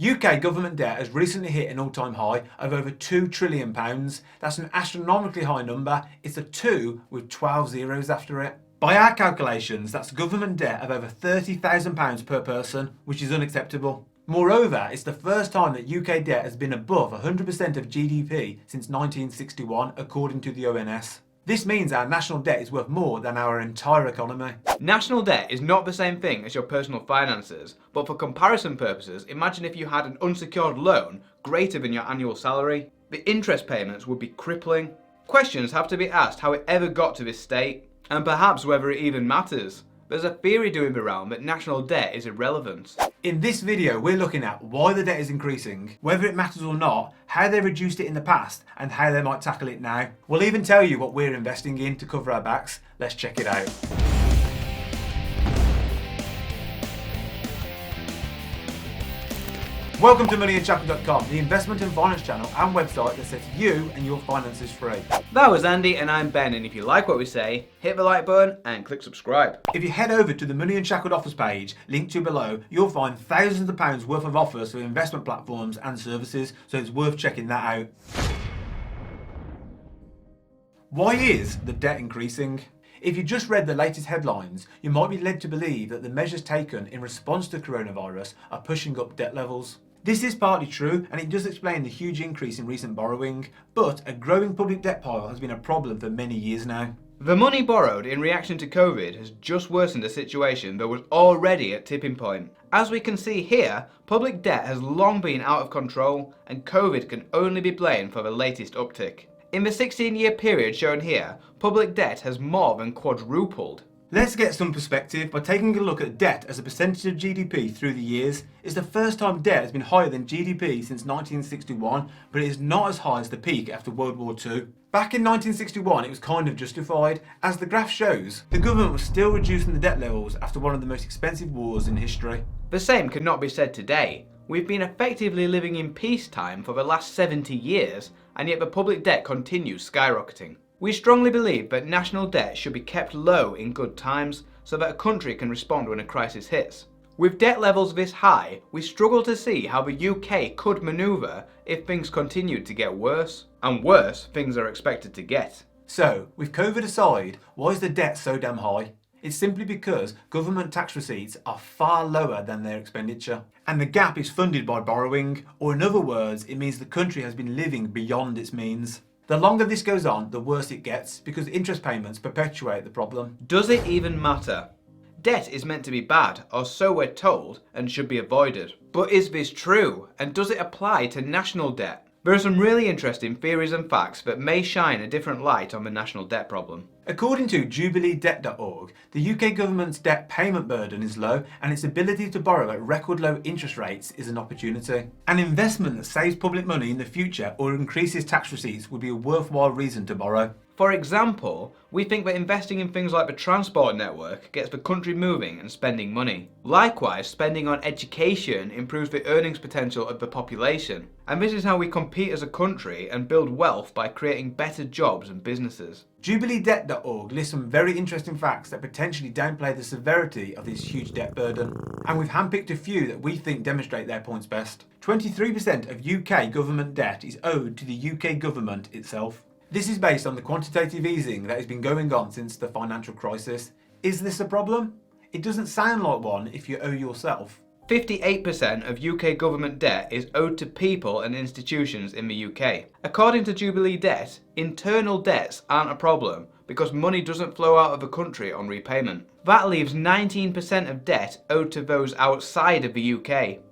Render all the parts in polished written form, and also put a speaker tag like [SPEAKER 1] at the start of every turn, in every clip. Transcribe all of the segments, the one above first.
[SPEAKER 1] UK government debt has recently hit an all-time high of over £2 trillion. That's an astronomically high number. It's a 2 with 12 zeros after it. By our calculations, that's government debt of over £30,000 per person, which is unacceptable. Moreover, it's the first time that UK debt has been above 100% of GDP since 1961, according to the ONS. This means our national debt is worth more than our entire economy.
[SPEAKER 2] National debt is not the same thing as your personal finances, but for comparison purposes, imagine if you had an unsecured loan greater than your annual salary. The interest payments would be crippling. Questions have to be asked how it ever got to this state, and perhaps whether it even matters. There's a theory doing around that national debt is irrelevant.
[SPEAKER 1] In this video, we're looking at why the debt is increasing, whether it matters or not, how they reduced it in the past, and how they might tackle it now. We'll even tell you what we're investing in to cover our backs. Let's check it out. Welcome to MoneyInShackle.com, the investment and finance channel and website that sets you and your finances free.
[SPEAKER 2] That was Andy and I'm Ben, and if you like what we say, hit the like button and click subscribe.
[SPEAKER 1] If you head over to the Money Unshackled offers page, linked to below, you'll find thousands of pounds worth of offers for investment platforms and services, so it's worth checking that out. Why is the debt increasing? If you just read the latest headlines, you might be led to believe that the measures taken in response to coronavirus are pushing up debt levels. This is partly true, and it does explain the huge increase in recent borrowing, but a growing public debt pile has been a problem for many years now.
[SPEAKER 2] The money borrowed in reaction to COVID has just worsened a situation that was already at tipping point. As we can see here, public debt has long been out of control, and COVID can only be blamed for the latest uptick. In the 16-year period shown here, public debt has more than quadrupled.
[SPEAKER 1] Let's get some perspective by taking a look at debt as a percentage of GDP through the years. It's the first time debt has been higher than GDP since 1961, but it is not as high as the peak after World War II. Back in 1961, it was kind of justified. As the graph shows, the government was still reducing the debt levels after one of the most expensive wars in history.
[SPEAKER 2] The same could not be said today. We've been effectively living in peacetime for the last 70 years, and yet the public debt continues skyrocketing. We strongly believe that national debt should be kept low in good times so that a country can respond when a crisis hits. With debt levels this high, we struggle to see how the UK could manoeuvre if things continued to get worse. And worse, things are expected to get.
[SPEAKER 1] So, with COVID aside, why is the debt so damn high? It's simply because government tax receipts are far lower than their expenditure. And the gap is funded by borrowing, or in other words, it means the country has been living beyond its means. The longer this goes on, the worse it gets, because interest payments perpetuate the problem.
[SPEAKER 2] Does it even matter? Debt is meant to be bad, or so we're told, and should be avoided. But is this true? And does it apply to national debt? There are some really interesting theories and facts that may shine a different light on the national debt problem.
[SPEAKER 1] According to JubileeDebt.org, the UK government's debt payment burden is low, and its ability to borrow at record low interest rates is an opportunity. An investment that saves public money in the future or increases tax receipts would be a worthwhile reason to borrow.
[SPEAKER 2] For example, we think that investing in things like the transport network gets the country moving and spending money. Likewise, spending on education improves the earnings potential of the population. And this is how we compete as a country and build wealth by creating better jobs and businesses.
[SPEAKER 1] JubileeDebt.org lists some very interesting facts that potentially downplay the severity of this huge debt burden. And we've handpicked a few that we think demonstrate their points best. 23% of UK government debt is owed to the UK government itself. This is based on the quantitative easing that has been going on since the financial crisis. Is this a problem? It doesn't sound like one if you owe yourself.
[SPEAKER 2] 58% of UK government debt is owed to people and institutions in the UK. According to Jubilee Debt, internal debts aren't a problem because money doesn't flow out of the country on repayment. That leaves 19% of debt owed to those outside of the UK.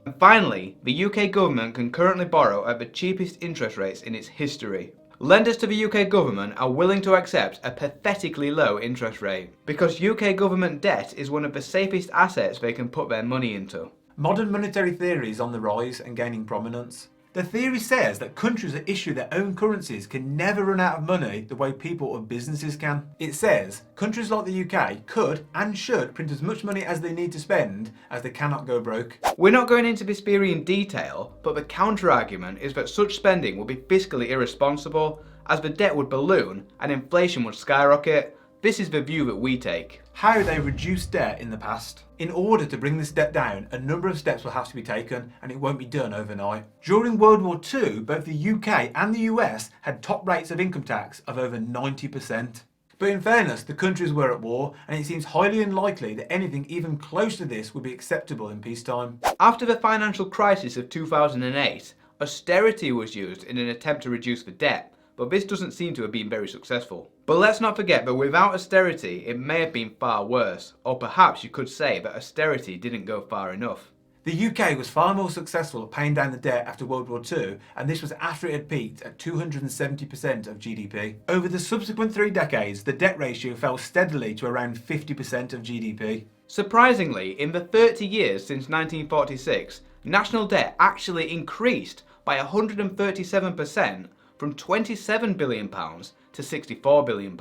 [SPEAKER 2] And finally, the UK government can currently borrow at the cheapest interest rates in its history. Lenders to the UK government are willing to accept a pathetically low interest rate because UK government debt is one of the safest assets they can put their money into.
[SPEAKER 1] Modern monetary theory is on the rise and gaining prominence. The theory says that countries that issue their own currencies can never run out of money the way people or businesses can. It says countries like the UK could and should print as much money as they need to spend as they cannot go broke.
[SPEAKER 2] We're not going into this theory in detail, but the counter-argument is that such spending would be fiscally irresponsible as the debt would balloon and inflation would skyrocket. This is the view that we take.
[SPEAKER 1] how they reduced debt in the past. In order to bring this debt down, a number of steps will have to be taken, and it won't be done overnight. During World War II, both the UK and the US had top rates of income tax of over 90%. But in fairness, the countries were at war, and it seems highly unlikely that anything even close to this would be acceptable in peacetime.
[SPEAKER 2] After the financial crisis of 2008, austerity was used in an attempt to reduce the debt, but this doesn't seem to have been very successful. But let's not forget that without austerity, it may have been far worse, or perhaps you could say that austerity didn't go far enough.
[SPEAKER 1] The UK was far more successful at paying down the debt after World War II, and this was after it had peaked at 270% of GDP. Over the subsequent 3 decades, the debt ratio fell steadily to around 50% of GDP.
[SPEAKER 2] Surprisingly, in the 30 years since 1946, national debt actually increased by 137% from £27 billion to £64 billion.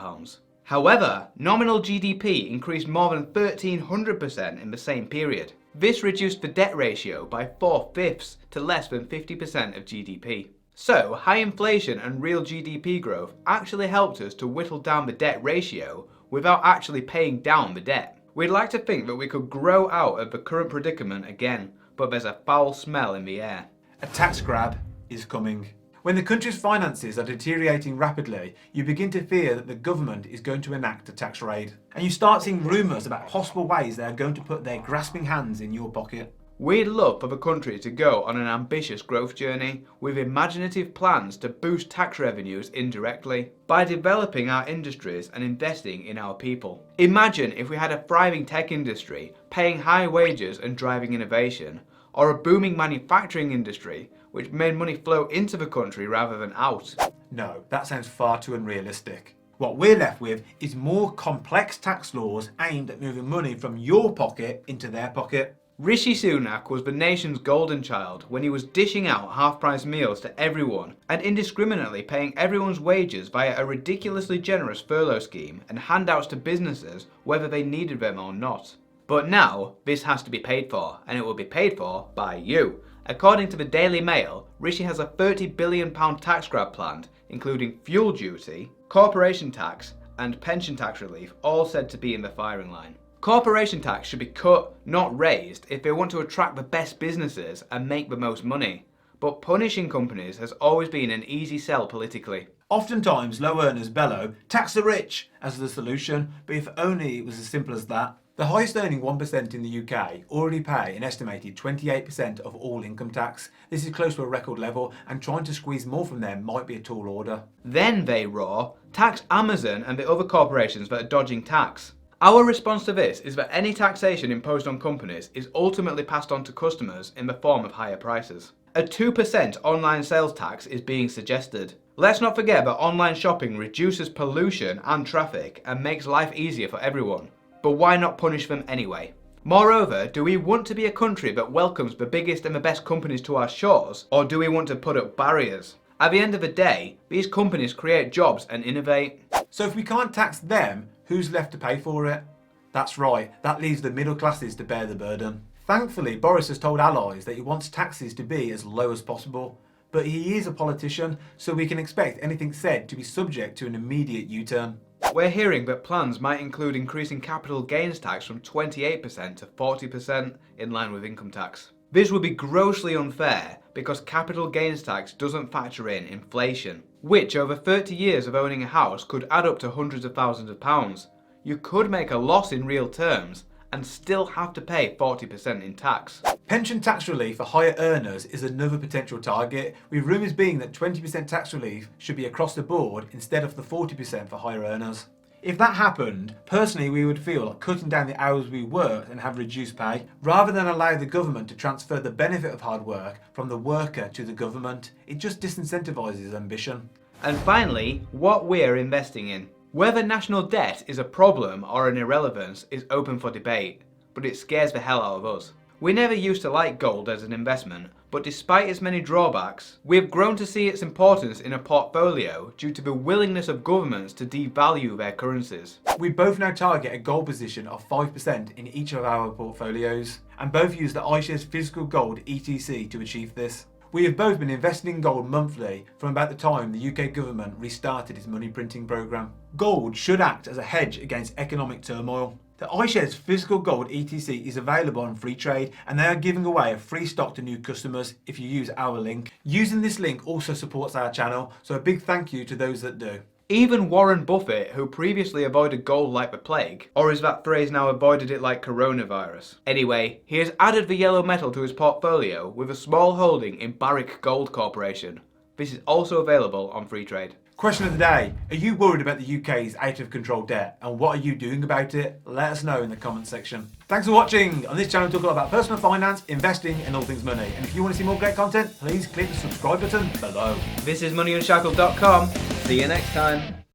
[SPEAKER 2] However, nominal GDP increased more than 1,300% in the same period. This reduced the debt ratio by 4/5 to less than 50% of GDP. So, high inflation and real GDP growth actually helped us to whittle down the debt ratio without actually paying down the debt. We'd like to think that we could grow out of the current predicament again, but there's a foul smell in the air.
[SPEAKER 1] A tax grab is coming. When the country's finances are deteriorating rapidly, you begin to fear that the government is going to enact a tax raid. And you start seeing rumours about possible ways they are going to put their grasping hands in your pocket.
[SPEAKER 2] We'd love for the country to go on an ambitious growth journey with imaginative plans to boost tax revenues indirectly by developing our industries and investing in our people. Imagine if we had a thriving tech industry paying high wages and driving innovation, or a booming manufacturing industry which made money flow into the country rather than out.
[SPEAKER 1] No, that sounds far too unrealistic. What we're left with is more complex tax laws aimed at moving money from your pocket into their pocket.
[SPEAKER 2] Rishi Sunak was the nation's golden child when he was dishing out half-price meals to everyone and indiscriminately paying everyone's wages via a ridiculously generous furlough scheme and handouts to businesses whether they needed them or not. But now, this has to be paid for, and it will be paid for by you. According to the Daily Mail, Rishi has a £30 billion tax grab planned, including fuel duty, corporation tax, and pension tax relief, all said to be in the firing line. Corporation tax should be cut, not raised, if they want to attract the best businesses and make the most money. But punishing companies has always been an easy sell politically.
[SPEAKER 1] Oftentimes, low earners bellow, tax the rich, as the solution, but if only it was as simple as that. The highest earning 1% in the UK already pay an estimated 28% of all income tax. This is close to a record level, and trying to squeeze more from them might be a tall order.
[SPEAKER 2] Then they roar, tax Amazon and the other corporations that are dodging tax. Our response to this is that any taxation imposed on companies is ultimately passed on to customers in the form of higher prices. A 2% online sales tax is being suggested. Let's not forget that online shopping reduces pollution and traffic and makes life easier for everyone. But why not punish them anyway? Moreover, do we want to be a country that welcomes the biggest and the best companies to our shores, or do we want to put up barriers? At the end of the day, these companies create jobs and innovate.
[SPEAKER 1] So if we can't tax them, who's left to pay for it? That's right, that leaves the middle classes to bear the burden. Thankfully, Boris has told allies that he wants taxes to be as low as possible. But he is a politician, so we can expect anything said to be subject to an immediate U-turn.
[SPEAKER 2] We're hearing that plans might include increasing capital gains tax from 28% to 40% in line with income tax. This would be grossly unfair because capital gains tax doesn't factor in inflation, which over 30 years of owning a house could add up to hundreds of thousands of pounds. You could make a loss in real terms and still have to pay 40% in tax.
[SPEAKER 1] Pension tax relief for higher earners is another potential target, with rumours being that 20% tax relief should be across the board instead of the 40% for higher earners. If that happened, personally we would feel like cutting down the hours we work and have reduced pay, rather than allow the government to transfer the benefit of hard work from the worker to the government. It just disincentivises ambition.
[SPEAKER 2] And finally, what we're investing in. Whether national debt is a problem or an irrelevance is open for debate, but it scares the hell out of us. We never used to like gold as an investment, but despite its many drawbacks, we have grown to see its importance in a portfolio due to the willingness of governments to devalue their currencies.
[SPEAKER 1] We both now target a gold position of 5% in each of our portfolios, and both use the iShares Physical Gold ETC to achieve this. We have both been investing in gold monthly from about the time the UK government restarted its money printing programme. Gold should act as a hedge against economic turmoil. The iShares Physical Gold ETC is available on Freetrade, and they are giving away a free stock to new customers if you use our link. Using this link also supports our channel, so a big thank you to those that do.
[SPEAKER 2] Even Warren Buffett, who previously avoided gold like the plague, or is that phrase now avoided it like coronavirus? Anyway, he has added the yellow metal to his portfolio with a small holding in Barrick Gold Corporation. This is also available on Freetrade.
[SPEAKER 1] Question of the day: are you worried about the UK's out of control debt, and what are you doing about it? Let us know in the comments section. Thanks for watching. On this channel we talk a lot about personal finance, investing and all things money. And if you want to see more great content, please click the subscribe button below.
[SPEAKER 2] This is MoneyUnshackled.com. See you next time.